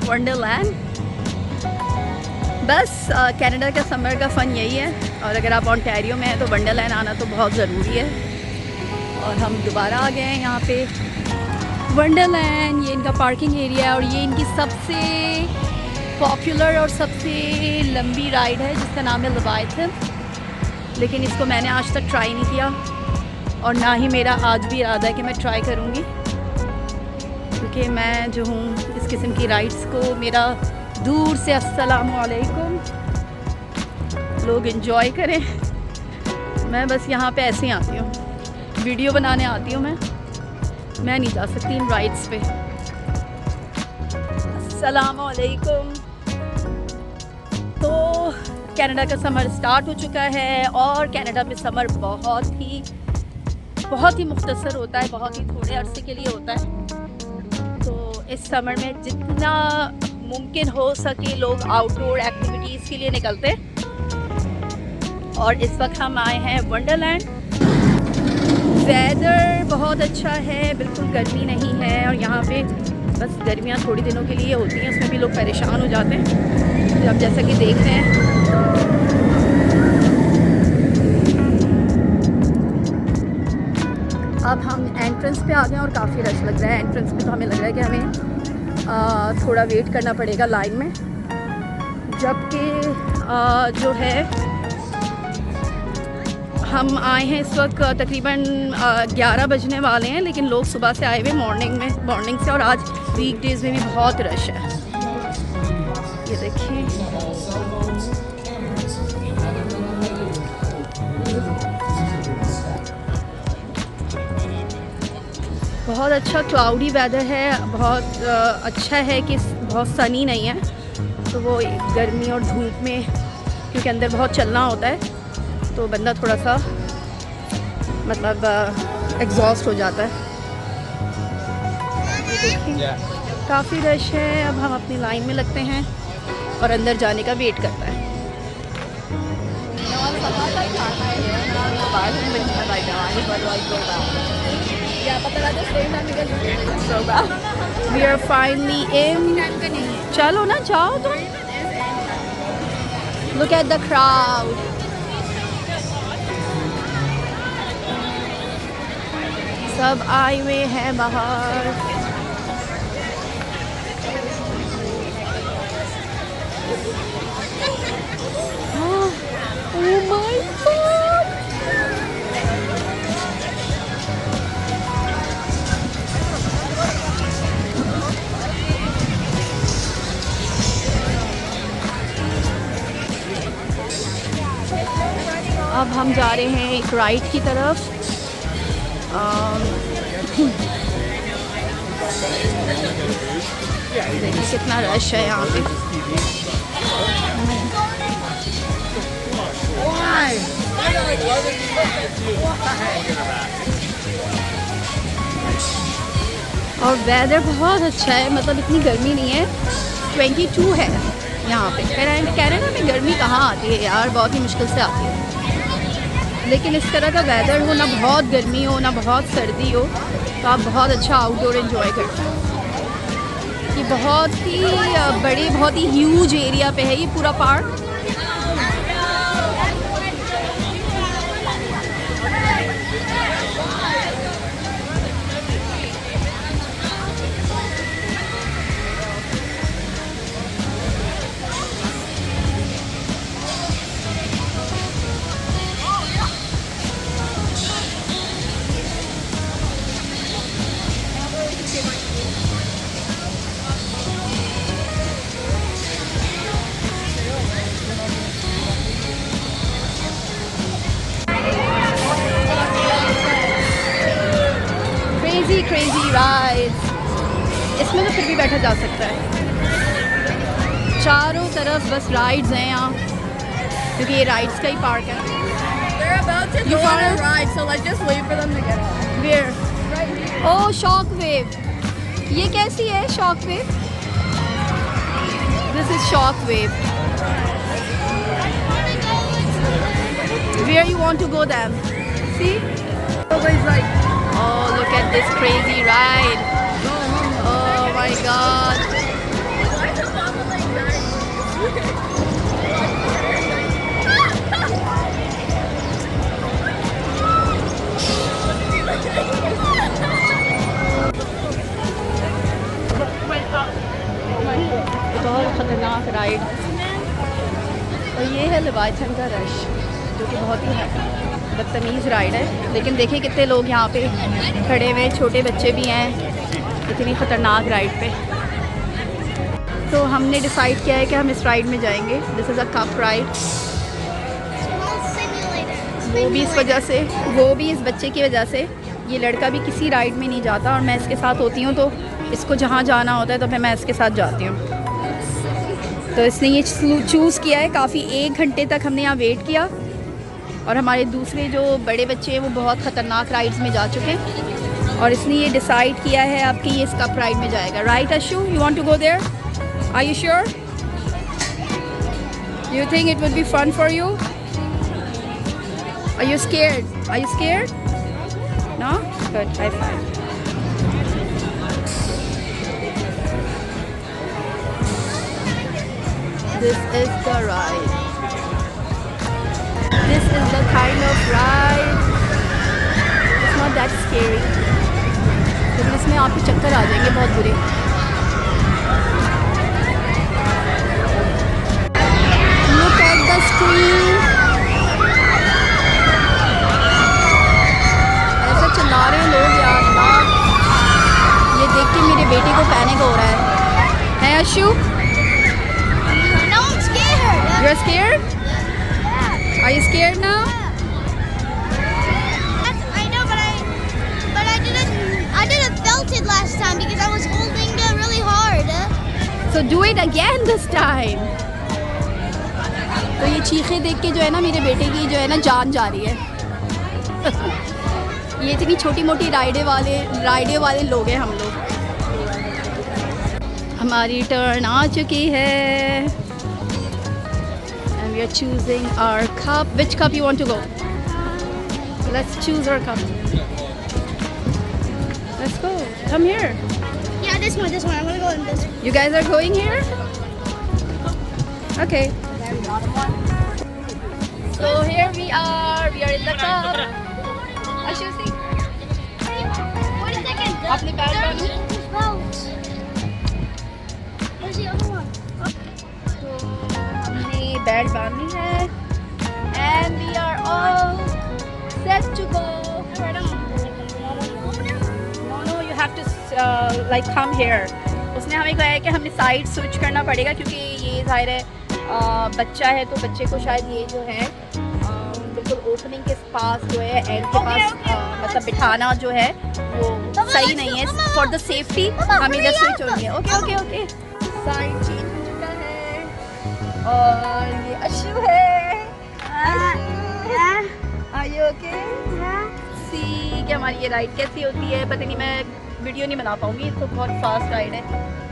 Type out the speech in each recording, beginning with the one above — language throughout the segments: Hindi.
वंडरलैंड। बस कनाडा का समर का फ़न यही है, और अगर आप ओंटारियो में हैं तो वंडरलैंड आना तो बहुत ज़रूरी है। और हम दोबारा आ गए हैं यहाँ पे वंडरलैंड। ये इनका पार्किंग एरिया है और ये इनकी सबसे पॉपुलर और सबसे लंबी राइड है जिसका नाम है लेविएथन। लेकिन इसको मैंने आज तक ट्राई नहीं किया और ना ही मेरा आज भी इरादा है कि मैं ट्राई करूँगी, क्योंकि मैं जो हूँ इस किस्म की राइड्स को, मेरा दूर से अस्सलाम वालेकुम, लोग एंजॉय करें। मैं बस यहाँ पे ऐसे ही आती हूँ, वीडियो बनाने आती हूँ। मैं नहीं जा सकती इन राइड्स पे। अस्सलाम वालेकुम। तो कनाडा का समर स्टार्ट हो चुका है और कनाडा में समर बहुत ही मुख्तसर होता है, बहुत ही थोड़े अरसे के लिए होता है। तो इस समर में जितना मुमकिन हो सके लोग आउटडोर एक्टिविटीज़ के लिए निकलते हैं। और इस वक्त हम आए हैं वंडरलैंड। वेदर बहुत अच्छा है, बिल्कुल गर्मी नहीं है। और यहाँ पे बस गर्मियाँ थोड़ी दिनों के लिए होती हैं, उसमें भी लोग परेशान हो जाते हैं। तो अब जैसा कि देख रहे हैं, अब हम एंट्रेंस पे आ गए और काफ़ी रश लग रहा है एंट्रेंस पे। तो हमें लग रहा है कि हमें थोड़ा वेट करना पड़ेगा लाइन में, जबकि जो है हम आए हैं इस वक्त तकरीबन 11 बजने वाले हैं, लेकिन लोग सुबह से आए हुए मॉर्निंग से। और आज वीक डेज़ में भी बहुत रश है। ये देखिए, बहुत अच्छा क्लाउडी वेदर है। बहुत अच्छा है कि बहुत सनी नहीं है, तो वो गर्मी और धूप में, क्योंकि अंदर बहुत चलना होता है, तो बंदा थोड़ा सा मतलब एग्जॉस्ट हो जाता है। देखिए काफ़ी रश है। अब हम अपनी लाइन में लगते हैं और अंदर जाने का वेट करता है। We are finally in. चलो ना, जाओ तो। Look at the crowd. सब आए हुए हैं बाहर। Oh my God! अब हम जा रहे हैं एक राइड की तरफ। देखिए कितना रश है यहाँ पे। और वेदर बहुत अच्छा है, मतलब इतनी गर्मी नहीं है। 22 है यहाँ पे। कनाडा में गर्मी कहाँ आती है यार, बहुत ही मुश्किल से आती है। लेकिन इस तरह का वेदर हो, ना बहुत गर्मी हो ना बहुत सर्दी हो, तो आप बहुत अच्छा आउटडोर एंजॉय करते हैं। ये बहुत ही बड़े, बहुत ही ह्यूज एरिया पे है ये पूरा पार्क। क्रेजी राइड्स, इसमें तो फिर भी बैठा जा सकता है। चारों तरफ बस राइड्स हैं यहाँ, क्योंकि ये राइड्स का ही पार्क है। They're about to go on a ride, so let's just wait for them to get off. Where? Right here. Oh, shock wave. ये कैसी है shock wave? This is shock wave. Where you want to go then? See? Nobody's like, Oh, look at this crazy ride. Oh my God. बहुत ख़तरनाक राइड। और ये है लेवाइथन का रश, जो कि बहुत ही बदतमीज़ राइड है। लेकिन देखिए कितने लोग यहाँ पे खड़े हुए, छोटे बच्चे भी हैं इतनी ख़तरनाक राइड पे। तो हमने डिसाइड किया है कि हम इस राइड में जाएंगे। This is a cup ride. वो भी इस वजह से, वो भी इस बच्चे की वजह से। ये लड़का भी किसी राइड में नहीं जाता और मैं इसके साथ होती हूँ, तो इसको जहाँ जाना होता है तो फिर मैं इसके साथ जाती हूँ। तो इसने ये चूज़ किया है। काफ़ी 1 घंटे तक हमने यहाँ वेट किया और हमारे दूसरे जो बड़े बच्चे हैं वो बहुत ख़तरनाक राइड्स में जा चुके हैं और इसने ये डिसाइड किया है अब कि ये इस कप राइड में जाएगा। Right Ashu, you want to go there? Are you sure? You think it would be fun for you? Are you scared? Are you scared? No? Good. High five. This is the ride. This is the kind of ride. It's not that scary. लेकिन इसमें आपके चक्कर आ जाएंगे बहुत बुरे। Look at the screen. चिल्ला रहे हैं लोग यार, ये देख के मेरे बेटे को पैनिक हो रहा है Ashu? No, I'm scared. You're scared? Are you scared now? I know, but I didn't felt it last time because I was holding it really hard. So do it again this time. तो ये चीखें देख के जो है ना मेरे बेटे की जो है ना जान जा रही है। ये इतनी छोटी मोटी राइडे वाले लोग हैं हम लोग। हमारी टर्न आ चुकी है and we are choosing our cup. Which cup you want to go? Let's choose our cup. Let's go. Come here. Yeah, this one. I'm gonna go in this one. You guys are going here? Okay. So here we are in the cup. Ashu, see? Wait a second. आपने पैर डालो। Where's the other one? तो हमने बैट बांधी है and we are all set to go. No, you have to like come here. उसने हमें कहा है कि हमने साइड स्विच करना पड़ेगा क्योंकि ये जाहिर है बच्चा है तो बच्चे को शायद ये जो है बिल्कुल ओपनिंग के पास जो है एंड के पास मतलब बिठाना जो है वो सही नहीं है। फॉर द सेफ्टी हम इधर स्विच होंगे। ओके साइड चेंज हो चुका है और ये अशु है। Are you okay? सी कि हमारी ये राइड कैसी होती है पता नहीं, मैं वीडियो नहीं बना पाऊंगी तो बहुत फास्ट राइड है।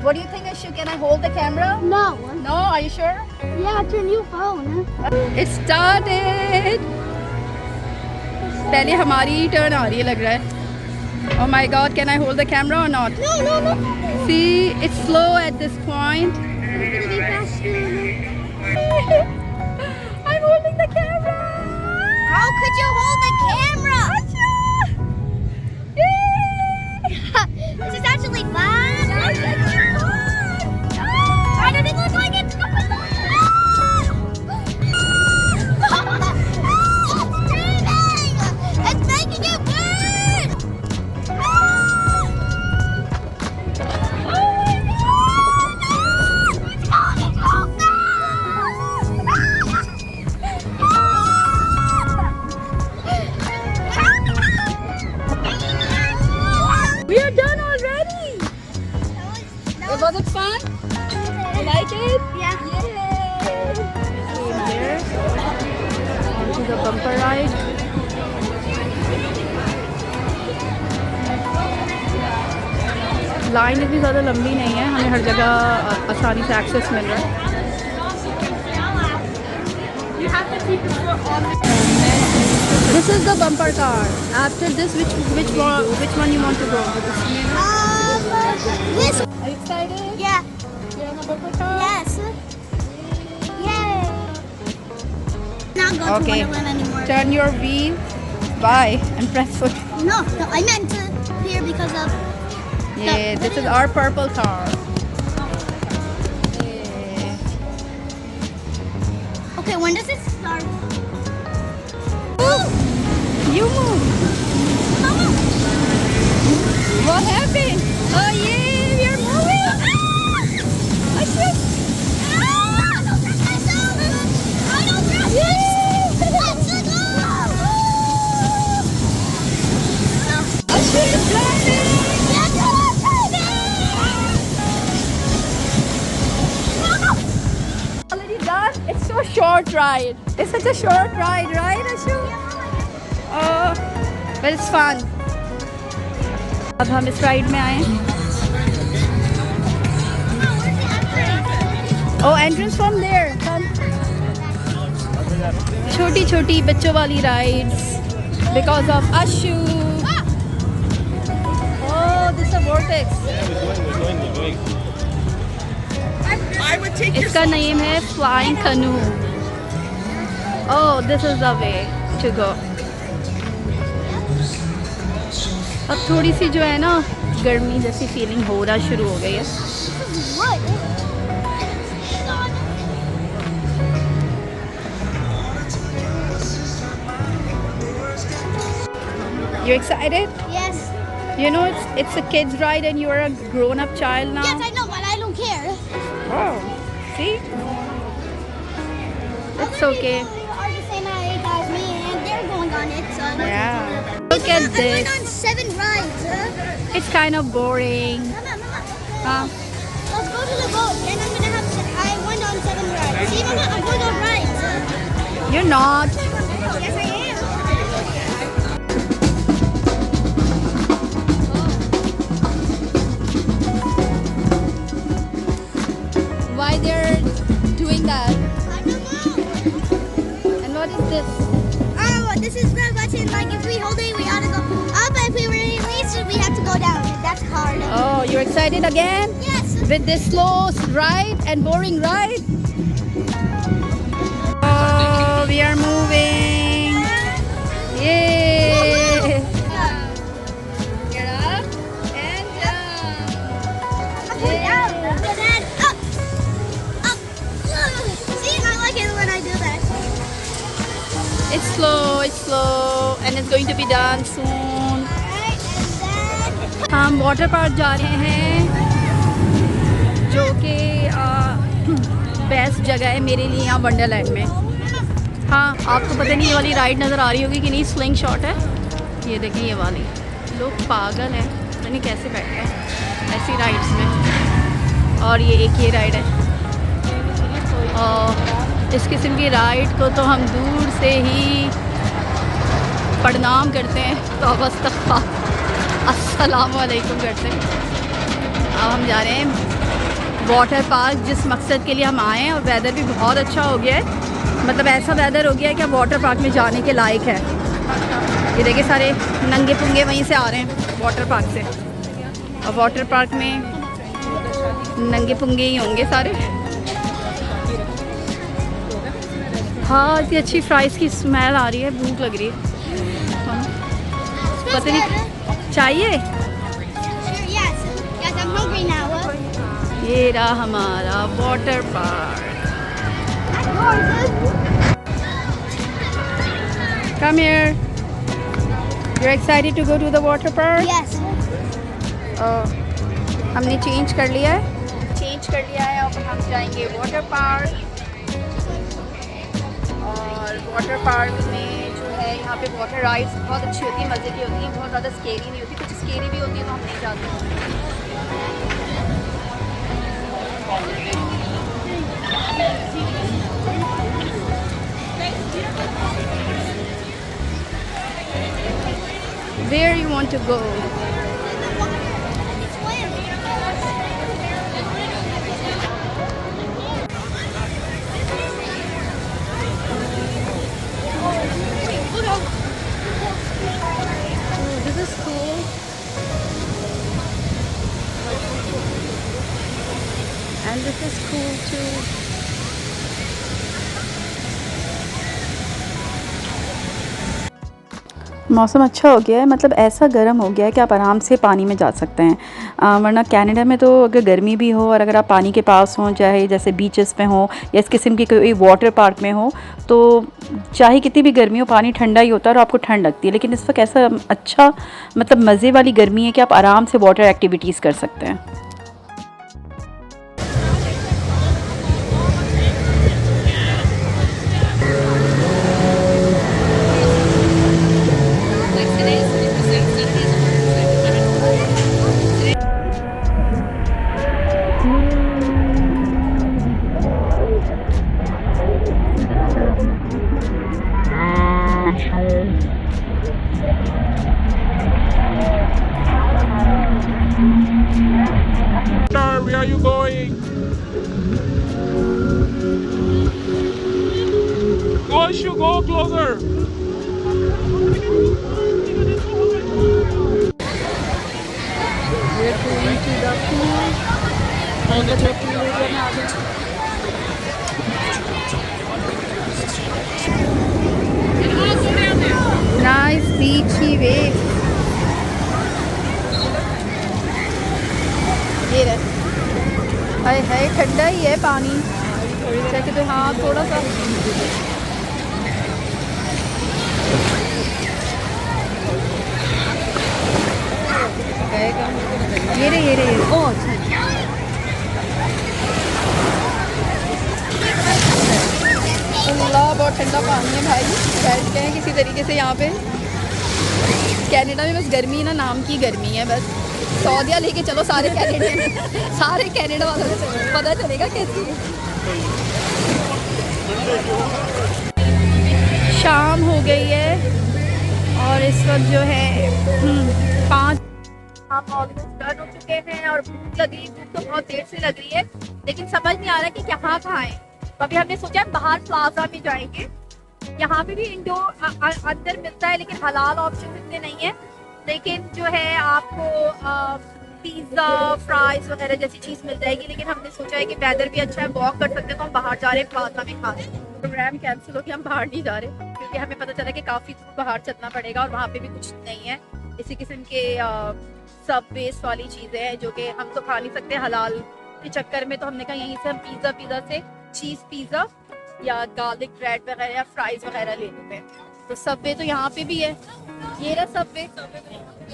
What do you think, Ashu? Can I hold the camera? No. No? Are you sure? Yeah, it's your new phone. It started. पहले हमारी टर्न आ रही है लग रहा है। Oh my God! Can I hold the camera or not? No. See, it's slow at this point. It's gonna be faster. I'm holding the camera. How could you hold the camera? This is actually fun. Why did it look like it's going on? It's screaming! It's making it worse! We are done already. Was it fun? You like it? Yeah. Came here onto the bumper ride. Line इतनी ज़्यादा लंबी नहीं है, हमें हर जगह आसानी से एक्सेस मिल रहा है। This is the bumper car. After this, which one you want to go? This. Are you excited? Yeah. You're on the bumper car. Yes. go Okay. to Wonderland anymore. Turn your wheel. Bye. And press for. No, I meant to here because of. Yeah, this is our purple car. Okay, when does it start? You move. Mama. What happened? Oh yeah, we are moving. Ah! Ashu. Don't touch myself. I don't trust Yeah. Let's go. Ashu is driving. Let's go, baby. Already done. It's so short ride. It's such a short ride, right, Ashu? Oh, but it's fun. अब हम इस राइड में आए हैं. Oh, entrance from there. Come. छोटी छोटी बच्चों वाली rides because of Ashu. Oh, this is a vortex. I would take your इसका नाम है Flying Canoe. Oh, this is the way to go. अब थोड़ी सी जो है ना गर्मी जैसी फीलिंग हो रहा शुरू हो गई है. What? You excited? Yes. You know it's a kids ride and you're a grown up child now. Yes, I know, but I don't care. Oh, see? It's okay. People are the same age as me, and they're going on it. So Yeah. Look at I went this. on 7 rides. It's kind of boring. Mama, Huh? let's go to the boat, and I'm gonna have. I went on 7 rides. See, Mama, I'm going on rides. You're not. Yes, I am. Why they're doing that? I don't know. And what is this? Oh, this is the button. Like if we hold it, we ought to go up. If we release it, we have to go down. That's hard. Oh, you're excited again? Yes. With this slow ride and boring ride? Oh, we are moving. Yay! Get up and down. Up and down. And then up. Up. See, I like it when I do that. It's slow, and it's going to be done soon. Alright, and then. हम वाटर पार्क जा रहे हैं जो कि बेस्ट जगह है मेरे लिए यहाँ वंडरलैंड में. हाँ, आपको पता नहीं ये वाली राइड नज़र आ रही होगी कि नहीं. स्लिंग शॉट है ये, देखें ये वाली. लोग पागल हैं, पता नहीं कैसे बैठते हैं ऐसी राइड्स में. और ये एक ये राइड है. और इस किस्म की राइड को तो हम दूर से ही प्रणाम करते हैं, तो अवस्था अस्सलामुअलैकुम करते हैं. अब हम जा रहे हैं वाटर पार्क, जिस मकसद के लिए हम आए हैं. और वेदर भी बहुत अच्छा हो गया है. मतलब ऐसा वेदर हो गया है कि अब वाटर पार्क में जाने के लायक है. ये देखिए सारे नंगे पुंगे वहीं से आ रहे हैं वाटर पार्क से. और वाटर पार्क में नंगे पुंगे ही होंगे सारे. हाँ, इतनी अच्छी फ्राइज़ की स्मेल आ रही है, भूख लग रही है. पता नहीं चाहिए. Sure, yes. Yes, I'm hungry now. ये रहा हमारा water park. Come here. You're excited to go to the water park? Yes. हमने चेंज कर लिया है. अब हम जाएंगे वाटर पार्क. और वाटर पार्क में जो है यहाँ पे वाटर राइड्स बहुत अच्छी होती है, मज़े की होती है, बहुत ज़्यादा स्केरी नहीं होती. कुछ स्केरी भी होती है तो हम नहीं जाते. Where you want to go? Oh, this is cool. And this is cool too. मौसम अच्छा हो गया है, मतलब ऐसा गर्म हो गया है कि आप आराम से पानी में जा सकते हैं। वरना कनाडा में तो अगर गर्मी भी हो और अगर आप पानी के पास हों, चाहे जैसे बीचेस पे हो या इस किस्म की कोई वाटर पार्क में हो, तो चाहे कितनी भी गर्मी हो पानी ठंडा ही होता है और आपको ठंड लगती है। लेकिन इस वक्त ऐसा अच्छा मतलब मज़े वाली गर्मी है कि आप आराम से वाटर एक्टिविटीज़ कर सकते हैं। Where are you going? Go closer. Nice beachy wave. ये रहे, हाय हाय ठंडा ही है पानी। चेक तो हाँ थोड़ा सा ये रे ओ अच्छा अल्लाह बहुत ठंडा पानी है भाई। बैठ गए हैं किसी तरीके से यहाँ पे। कनाडा में बस गर्मी ना नाम की गर्मी है बस। सऊदिया लेके चलो सारे कनाडा वालों को पता चलेगा कैसी है। शाम हो गई है और इस वक्त जो है 5 हम ऑलमोस्ट डन हो चुके हैं और भूख लग रही। भूख तो बहुत देर से लग रही है लेकिन समझ नहीं आ रहा कि कहाँ खाएं। तो अभी हमने सोचा है बाहर प्लाजा में जाएंगे। यहाँ पे भी इंडोर अंदर मिलता है लेकिन हलाल ऑप्शन इतने नहीं है। लेकिन जो है आपको पिज़्ज़ा फ्राइज वगैरह जैसी चीज़ मिल जाएगी। लेकिन हमने सोचा है कि वेदर भी अच्छा है, वॉक कर सकते हैं, तो हम बाहर जा रहे हैं प्लाजा में खा रहे हैं। प्रोग्राम कैंसिल हो गया, हम बाहर नहीं जा रहे क्योंकि हमें पता चला कि काफ़ी दूर बाहर चलना पड़ेगा और वहाँ पे भी कुछ नहीं है इसी किस्म के सब बेस वाली चीज़ें हैं जो कि हम तो खा नहीं सकते हलाल के चक्कर में। तो हमने कहा यहीं से हम पिज़्ज़ा से चीज़ पिज़्ज़ा या गार्लिक ब्रेड वगैरह या फ्राइज वगैरह ले लेते हैं। तो सबवे तो यहाँ पे भी है, ये रहा सबवे।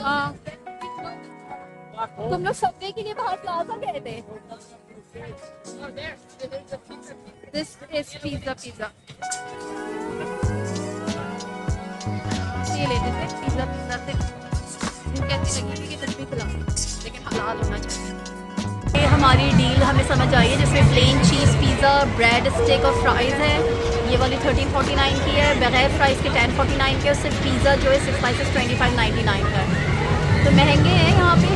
हाँ तुम लोग सबवे के लिए बाहर प्लाजा गए थे। दिस इज पिज़्ज़ा ये ले लेते हैं। पिज़्ज़ा से कैसी लगी कि कुछ भी खिला लेकिन हलाल होना चाहिए। ये हमारी डील हमें समझ आई है जिसमें plain cheese pizza bread stick और फ्राइज़ है। ये वाली 1349 की है, बगैर फ्राइज़ के 1049 के, और सिर्फ पिज़्ज़ा जो है 6 स्लाइसेस 25.99 का है। तो महंगे हैं यहाँ पे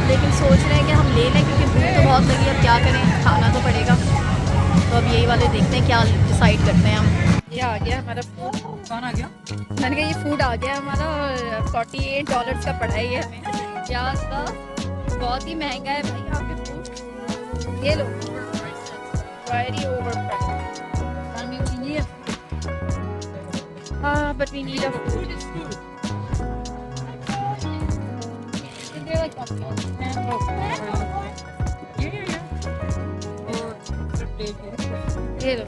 लेकिन सोच रहे हैं कि हम ले लें क्योंकि भूख तो बहुत लगी। अब क्या करें, खाना तो पड़ेगा। तो अब यही वाले देखते हैं क्या डिसाइड करते हैं हम। ये आ गया हमारा फूड। कौन आ गया? मैंने कहा ये फूड आ गया हमारा और $48 का पड़ा है ये हमें। क्या था, बहुत ही महंगा है भाई यहाँ पे फूड। ये लो वेरी ओवरप्राइस्ड। हाँ but we need a food. ये लो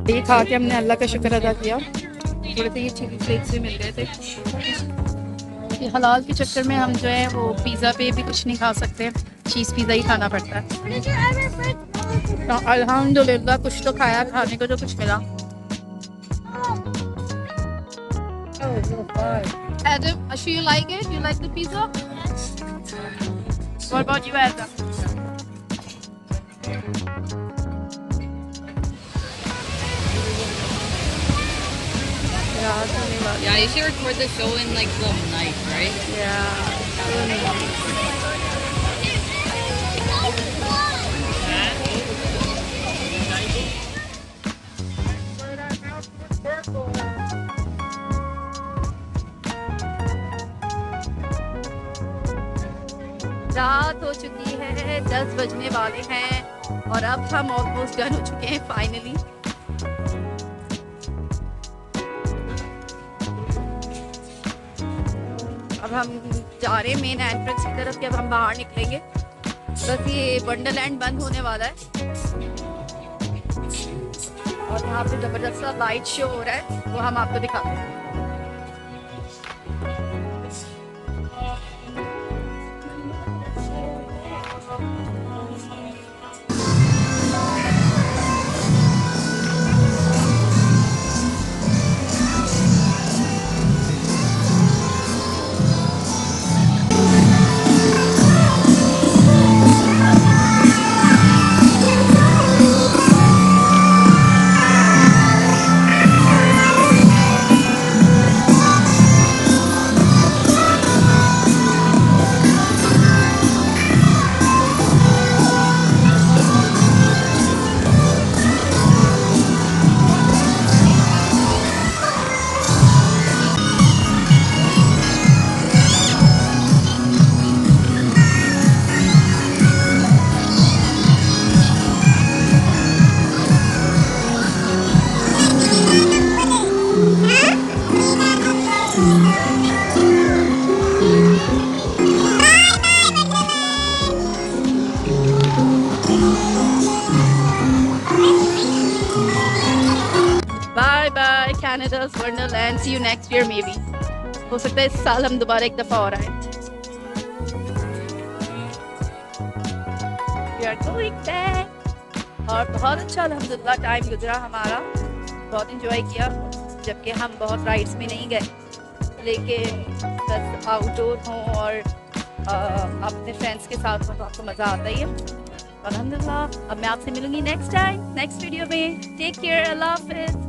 ये खा के हमने अल्लाह का शुक्र अदा किया। थोड़े से ये चिली फ्लेक्स भी मिल गए थे। ये हलाल के चक्कर में हम जो है वो पिज़्ज़ा पे भी कुछ नहीं खा सकते, चीज़ पिज़्ज़ा ही खाना पड़ता है। तो अल्हम्दुलिल्लाह कुछ तो खाया, खाने को जो कुछ मिला। Adam, Ashu, you like it? You like the pizza? What about you, Adam? Yeah, you should record the show in like the night, right? Yeah. रात हो चुकी है, 10 बजने वाले हैं और अब हम ऑलमोस्ट डन हो चुके हैं फाइनली। अब हम जा रहे हैं मेन एंट्रेंस की तरफ कि अब हम बाहर निकलेंगे। बस ये वंडरलैंड बंद होने वाला है और यहाँ पे जबरदस्त सा लाइट शो हो रहा है, वो हम आपको दिखाते हैं। Bye bye Canada's wonderland, see you next year maybe. हो सकता है इस साल हम दोबारा एक दफा और आए। We are going back। और बहुत अच्छा अल्हम्दुलिल्लाह टाइम गुजरा हमारा, बहुत इंजॉय किया। जबकि हम बहुत राइड्स में नहीं गए, लेकिन बस आउटडोर हों और अपने फ्रेंड्स के साथ हो तो आपको मज़ा आता ही है। अल्हम्दुलिल्लाह अब मैं आपसे मिलूंगी नेक्स्ट टाइम नेक्स्ट वीडियो में। टेक केयर, अल्लाह हाफिज़।